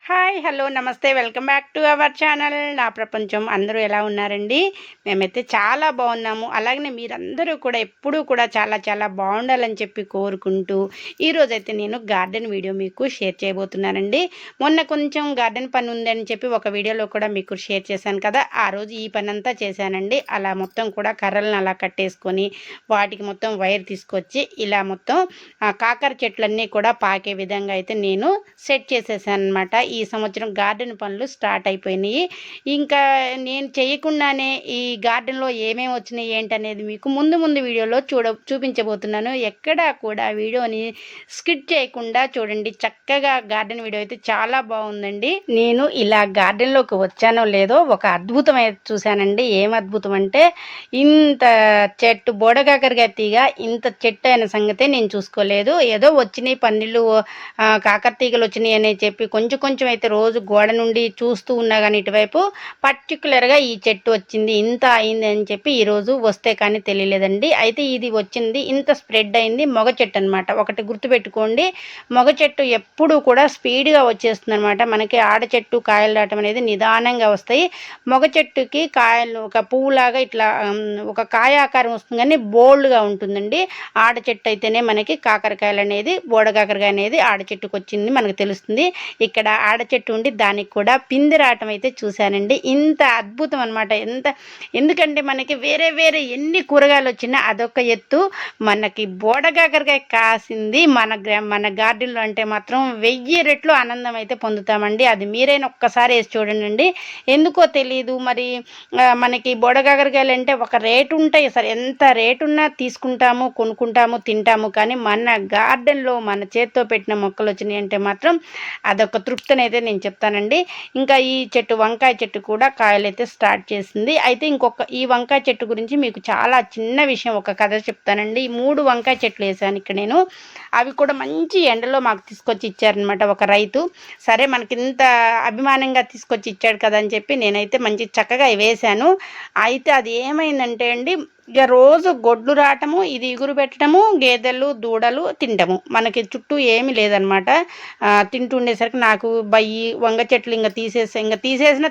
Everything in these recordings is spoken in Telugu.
హాయ్ హలో నమస్తే welcome back to our channel నా ప్రపంచం. అందరూ ఎలా ఉన్నారండి? మేమైతే చాలా బాగున్నాము. అలాగనే మీరందరూ కూడా ఎప్పుడూ కూడా చాలా చాలా బాగుండాలని చెప్పి కోరుకుంటూ ఈరోజైతే నేను గార్డెన్ వీడియో మీకు షేర్ చేయబోతున్నానండి. మొన్న కొంచెం గార్డెన్ పని ఉందని చెప్పి ఒక వీడియోలో కూడా మీకు షేర్ చేశాను కదా, ఆ రోజు ఈ పని అంతా చేశానండి. అలా మొత్తం కూడా కర్రలను అలా కట్టేసుకొని వాటికి మొత్తం వైర్ తీసుకొచ్చి ఇలా మొత్తం కాకర చెట్లన్నీ కూడా పాకే విధంగా అయితే నేను సెట్ చేసేసాను అనమాట. ఈ సంవత్సరం గార్డెన్ పనులు స్టార్ట్ అయిపోయినాయి. ఇంకా నేను చేయకుండానే ఈ గార్డెన్లో ఏమేమి వచ్చినాయి ఏంటనేది మీకు ముందు వీడియోలో చూపించబోతున్నాను. ఎక్కడా కూడా వీడియోని స్కిప్ చేయకుండా చూడండి. చక్కగా గార్డెన్ వీడియో అయితే చాలా బాగుందండి. నేను ఇలా గార్డెన్లోకి వచ్చానో లేదో ఒక అద్భుతం అయితే చూశానండి. ఏం అద్భుతం అంటే, ఇంత చెట్టు బోడకాకరకాయ తీగ ఇంత చెట్టు అయిన సంగతే నేను చూసుకోలేదు. ఏదో వచ్చినాయి పన్నీళ్ళు కాకర తీగలు వచ్చినాయి అని చెప్పి కొంచెం అయితే రోజు గోడ నుండి చూస్తూ ఉన్నా కానీ ఇటువైపు పర్టికులర్గా ఈ చెట్టు వచ్చింది ఇంత అయింది అని చెప్పి ఈరోజు వస్తే కానీ తెలియలేదండి. అయితే ఇది వచ్చింది ఇంత స్ప్రెడ్ అయింది మొగ చెట్టు అనమాట. ఒకటి గుర్తుపెట్టుకోండి, మొగ చెట్టు ఎప్పుడూ కూడా స్పీడ్గా వచ్చేస్తుంది అనమాట. మనకి ఆడ చెట్టు కాయలు రావటం అనేది నిదానంగా వస్తాయి. మొగ చెట్టుకి కాయలు ఒక పువ్వులాగా ఇట్లా ఒక కాయ ఆకారం వస్తుంది కానీ బోల్డ్గా ఉంటుందండి. ఆడ చెట్టు అయితేనే మనకి కాకరకాయలు అనేది బోడ కాకరకాయ అనేది ఆడ చెట్టుకు వచ్చింది మనకు తెలుస్తుంది. ఇక్కడ ఆడ చెట్టు ఉండి దానికి కూడా పిండి రావటం అయితే చూశానండి. ఇంత అద్భుతం అనమాట. ఎందుకంటే మనకి వేరే ఎన్ని కూరగాయలు వచ్చినా అదొక ఎత్తు, మనకి బోడకాకరకాయ కాసింది మన గార్డెన్లో అంటే మాత్రం 1000 రెట్లు ఆనందం అయితే పొందుతామండి. అది మీరైనా ఒక్కసారి వేసి చూడండి. ఎందుకో తెలియదు మరి, మనకి బోడకాకరకాయలు అంటే ఒక రేటు ఉంటాయి, సరే ఎంత రేటు ఉన్నా తీసుకుంటాము, కొనుక్కుంటాము, తింటాము. కానీ మన గార్డెన్లో మన చేత్తో పెట్టిన మొక్కలు వచ్చినాయి అంటే మాత్రం అదొక తృప్తిని అయితే నేను చెప్తానండి. ఇంకా ఈ చెట్టు వంకాయ చెట్టు కూడా కాయలు అయితే స్టార్ట్ చేసింది. అయితే ఈ వంకాయ చెట్టు గురించి మీకు చాలా చిన్న విషయం, ఒక కథ చెప్తానండి. ఈ 3 వంకాయ చెట్లు వేసాను ఇక్కడ నేను. అవి కూడా మంచి ఎండలో మాకు తీసుకొచ్చి ఇచ్చారనమాట ఒక రైతు. సరే మనకి ఇంత అభిమానంగా తీసుకొచ్చి ఇచ్చాడు కదా అని చెప్పి నేనైతే మంచి చక్కగా వేసాను. అయితే అది ఏమైందంటే అండి, ఇక రోజు గొడ్లు రావటము, ఇది ఇగురు పెట్టడము, గేదెలు దూడలు తినటము, మనకి చుట్టూ ఏమీ లేదనమాట. తింటుండేసరికి నాకు వంగ చెట్లు ఇంకా తీసేసినా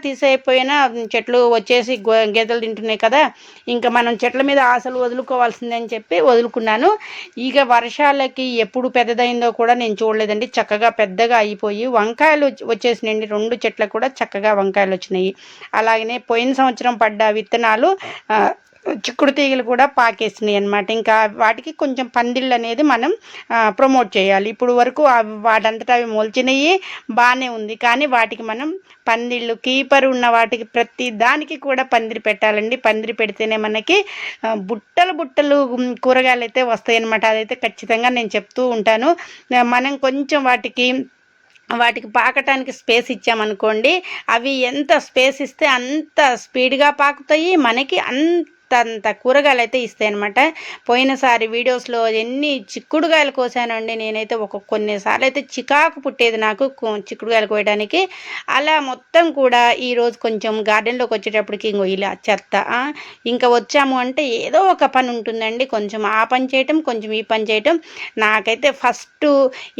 చెట్లు వచ్చేసి గేదెలు తింటున్నాయి కదా, ఇంకా మనం చెట్ల మీద ఆశలు వదులుకోవాల్సిందని చెప్పి వదులుకున్నాను. ఇక వర్షాలకి ఎప్పుడు పెద్దదైందో కూడా నేను చూడలేదండి. చక్కగా పెద్దగా అయిపోయి వంకాయలు వచ్చేసినాయండి. 2 చెట్లకు కూడా చక్కగా వంకాయలు వచ్చినాయి. అలాగనే పోయిన సంవత్సరం పడ్డ విత్తనాలు చిక్కుడు తీగలు కూడా పాకేసినాయి అనమాట. ఇంకా వాటికి కొంచెం పందిళ్ళు అనేది మనం ప్రమోట్ చేయాలి. ఇప్పుడు వరకు వాటంతటా అవి మొలిచినవి బాగానే ఉంది, కానీ వాటికి మనం పందిళ్ళు కీపర్ ఉన్న వాటికి ప్రతి దానికి కూడా పందిరి పెట్టాలండి. పందిరి పెడితేనే మనకి బుట్టలు కూరగాయలు అయితే వస్తాయి అనమాట. అదైతే ఖచ్చితంగా నేను చెప్తూ ఉంటాను. మనం కొంచెం వాటికి పాకటానికి స్పేస్ ఇచ్చామనుకోండి, అవి ఎంత స్పేస్ ఇస్తే అంత స్పీడ్గా పాకుతాయి, మనకి అంత కూరగాయలు అయితే ఇస్తాయి అనమాట. పోయినసారి వీడియోస్లో ఎన్ని చిక్కుడుగాయలు కోసానండి నేనైతే. కొన్నిసార్లు అయితే చికాకు పుట్టేది నాకు చిక్కుడుగాయలు కోయడానికి. అలా మొత్తం కూడా ఈరోజు కొంచెం గార్డెన్లోకి వచ్చేటప్పటికి ఇంకో ఇలా చెత్త, ఇంకా వచ్చాము అంటే ఏదో ఒక పని ఉంటుందండి. కొంచెం ఆ పని చేయటం, కొంచెం ఈ పని చేయటం. నాకైతే ఫస్ట్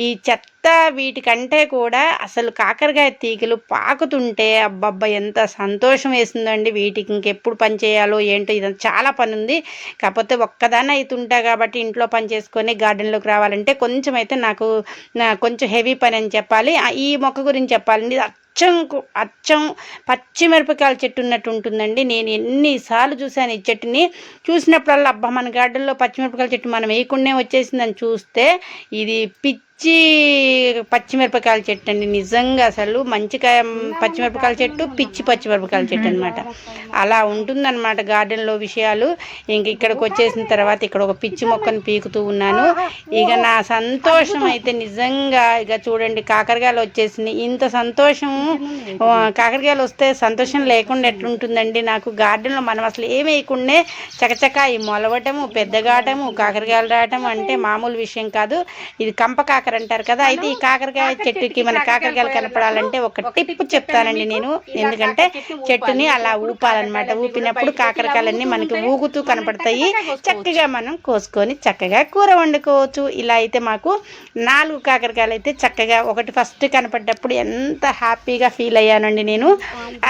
ఈ చెత్త వీటికంటే కూడా అసలు కాకరకాయ తీగలు పాకుతుంటే అబ్బబ్బా ఎంత సంతోషం వేసిందండి. వీటికి ఇంకెప్పుడు పని చేయాలో ఏంటో, ఇదంతా చాలా పని ఉంది. కాకపోతే ఒక్కదాన్ని అవుతుంటా కాబట్టి ఇంట్లో పని చేసుకొని గార్డెన్లోకి రావాలంటే కొంచెం అయితే నాకు కొంచెం హెవీ పని అని చెప్పాలి. ఈ మొక్క గురించి చెప్పాలండి, అచ్చం పచ్చిమిరపకాయల చెట్టు ఉన్నట్టు ఉంటుందండి. నేను ఎన్నిసార్లు చూశాను ఈ చెట్టుని. చూసినప్పుడల్లా అబ్బా మన గార్డెన్లో పచ్చిమిరపకాయల చెట్టు మనం వేయకుండా వచ్చేసిందని చూస్తే ఇది పచ్చిమిరపకాయల చెట్టు అండి. నిజంగా అసలు మంచికాయ పచ్చిమిరపకాయల చెట్టు, పచ్చిమిరపకాయల చెట్టు అనమాట. అలా ఉంటుందన్నమాట గార్డెన్లో విషయాలు. ఇంక ఇక్కడికి వచ్చేసిన తర్వాత ఇక్కడ ఒక పిచ్చి మొక్కను పీకుతూ ఉన్నాను. ఇక నా సంతోషం అయితే నిజంగా ఇక చూడండి, కాకరకాయలు వచ్చేసింది. ఇంత సంతోషం, కాకరకాయలు వస్తే సంతోషం లేకుండా ఎట్లుంటుందండి నాకు. గార్డెన్లో మనం అసలు ఏమి వేయకుండా చకచకా ఈ మొలవటము, పెద్దగాటము, కాకరకాయలు రావటం అంటే మామూలు విషయం కాదు. ఇది కంప కాకర అంటారు కదా. అయితే ఈ కాకరకాయ చెట్టుకి మన కాకరకాయలు కనపడాలంటే ఒక టిప్ చెప్తానండి నేను. ఎందుకంటే చెట్టుని అలా ఊపాలన్నమాట. ఊపినప్పుడు కాకరకాయలన్నీ మనకి ఊగుతూ కనపడతాయి. చక్కగా మనం కోసుకొని చక్కగా కూర వండుకోవచ్చు. ఇలా అయితే మాకు 4 కాకరకాయలు అయితే చక్కగా ఒకటి ఫస్ట్ కనపడ్డప్పుడు ఎంత హ్యాపీగా ఫీల్ అయ్యానండి నేను.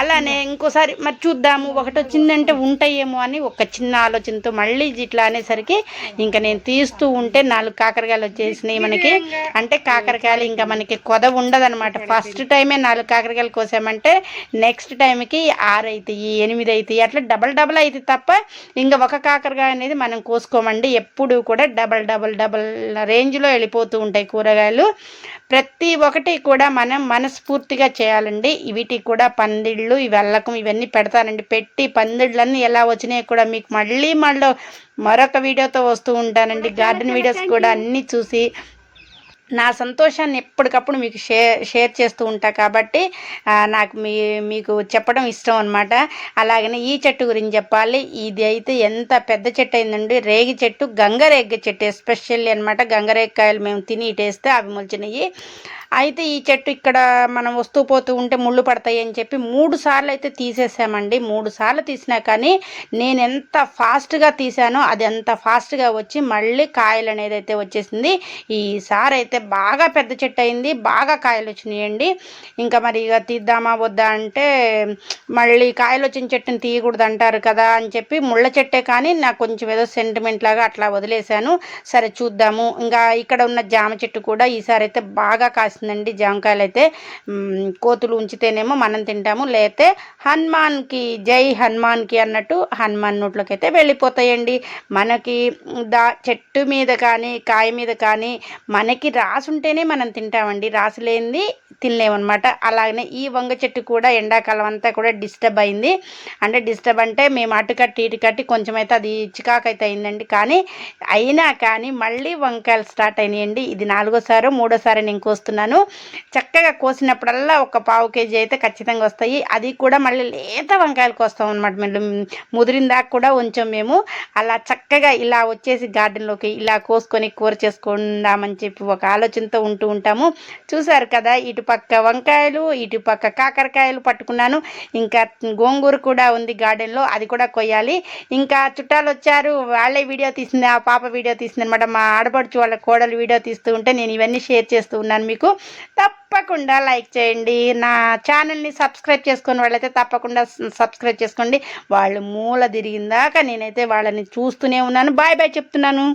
అలానే ఇంకోసారి మరి చూద్దాము ఒకటి వచ్చిందంటే ఉంటాయేమో అని ఒక చిన్న ఆలోచనతో మళ్ళీ ఇట్లా అనేసరికి ఇంకా నేను తీస్తూ ఉంటే 4 కాకరకాయలు వచ్చేసినాయి మనకి. అంటే కాకరకాయలు ఇంకా మనకి కొద ఉండదనమాట. ఫస్ట్ టైమే 4 కాకరకాయలు కోసామంటే నెక్స్ట్ టైంకి 6 అవుతాయి, 8 అవుతాయి, అట్లా డబల్ అవుతాయి తప్ప ఇంకా ఒక కాకరకాయ అనేది మనం కోసుకోమండి. ఎప్పుడు కూడా డబల్ రేంజ్లో వెళ్ళిపోతూ ఉంటాయి కూరగాయలు. ప్రతి ఒక్కటి కూడా మనం మనస్ఫూర్తిగా చేయాలండి. వీటికి కూడా పందిళ్ళు వెళ్ళకం ఇవన్నీ పెడతానండి. పెట్టి పందిళ్ళన్నీ ఎలా వచ్చినాయి కూడా మీకు మళ్ళీ మరొక వీడియోతో వస్తూ ఉంటానండి. గార్డెన్ వీడియోస్ కూడా అన్నీ చూసి నా సంతోషాన్ని ఎప్పటికప్పుడు మీకు షేర్ చేస్తూ ఉంటా కాబట్టి నాకు మీకు చెప్పడం ఇష్టం అనమాట. అలాగనే ఈ చెట్టు గురించి చెప్పాలి. ఇది అయితే ఎంత పెద్ద చెట్టు అయిందండి. రేగి చెట్టు, గంగరేగి చెట్టు ఎస్పెషల్లీ అనమాట. గంగరేగికాయలు మేము తిని ఇటేస్తే అవి మొలిచినాయి. అయితే ఈ చెట్టు ఇక్కడ మనం వస్తూ పోతూ ఉంటే ముళ్ళు పడతాయి అని చెప్పి 3 సార్లు అయితే తీసేసామండి. 3 సార్లు తీసినా కానీ నేను ఎంత ఫాస్ట్గా తీసానో అది అంత ఫాస్ట్గా వచ్చి మళ్ళీ కాయలు అనేది అయితే వచ్చేసింది. ఈసారి అయితే బాగా పెద్ద చెట్టు అయింది, బాగా కాయలు వచ్చినాయండి. ఇంకా మరి ఇక తీద్దామా వద్దా అంటే మళ్ళీ కాయలు వచ్చిన చెట్టుని తీయకూడదు అంటారు కదా అని చెప్పి ముళ్ళ చెట్టే కానీ నాకు కొంచెం ఏదో సెంటిమెంట్ లాగా అట్లా వదిలేశాను. సరే చూద్దాము. ఇంకా ఇక్కడ ఉన్న జామ చెట్టు కూడా ఈసారి అయితే బాగా కాసిందండి. జామకాయలు అయితే కోతులు ఉంచితేనేమో మనం తింటాము, లేతే హనుమాన్కి జై హనుమాన్కి అన్నట్టు హనుమాన్ నోట్లోకి అయితే వెళ్ళిపోతాయండి. మనకి చెట్టు మీద కానీ కాయ మీద కానీ మనకి రాసుంటేనే మనం తింటామండి, రాసు లేనిది తినలేమన్నమాట. అలాగనే ఈ వంగ చెట్టు కూడా ఎండాకాలం అంతా కూడా డిస్టర్బ్ అయింది. అంటే డిస్టర్బ్ అంటే మేము అటు కట్టి ఇటు కట్టి కొంచెం అయితే అది చికాకైతే అయిందండి. అయినా కానీ మళ్ళీ వంకాయలు స్టార్ట్ అయినాయండి. ఇది 4వ సారో 3వ సారో నేను కోస్తున్నాను. చక్కగా కోసినప్పుడల్లా ఒక పావు కేజీ అయితే ఖచ్చితంగా వస్తాయి. అది కూడా మళ్ళీ లేత వంకాయలు కోస్తాం అనమాట. మళ్ళీ ముదిరిన దాకా కూడా ఉంచాం మేము. అలా చక్కగా ఇలా వచ్చేసి గార్డెన్లోకి ఇలా కోసుకొని కూర చేసుకుందామని చెప్పి ఒక ఆలోచనతో ఉంటూ ఉంటాము. చూసారు కదా, ఇటుపక్క వంకాయలు ఇటుపక్క కాకరకాయలు పట్టుకున్నాను. ఇంకా గోంగూర కూడా ఉంది గార్డెన్లో, అది కూడా కొయ్యాలి. ఇంకా చుట్టాలు వచ్చారు, వాళ్ళే వీడియో తీసింది, ఆ పాప వీడియో తీసింది అనమాట. మా ఆడపడుచు వాళ్ళ కోడలు వీడియో తీస్తూ ఉంటే నేను ఇవన్నీ షేర్ చేస్తూ ఉన్నాను మీకు. తప్పకుండా లైక్ చేయండి. నా ఛానల్ని సబ్స్క్రైబ్ చేసుకుని వాళ్ళైతే తప్పకుండా సబ్స్క్రైబ్ చేసుకోండి. వాళ్ళు మూల తిరిగిందాక నేనైతే వాళ్ళని చూస్తూనే ఉన్నాను. బాయ్ చెప్తున్నాను.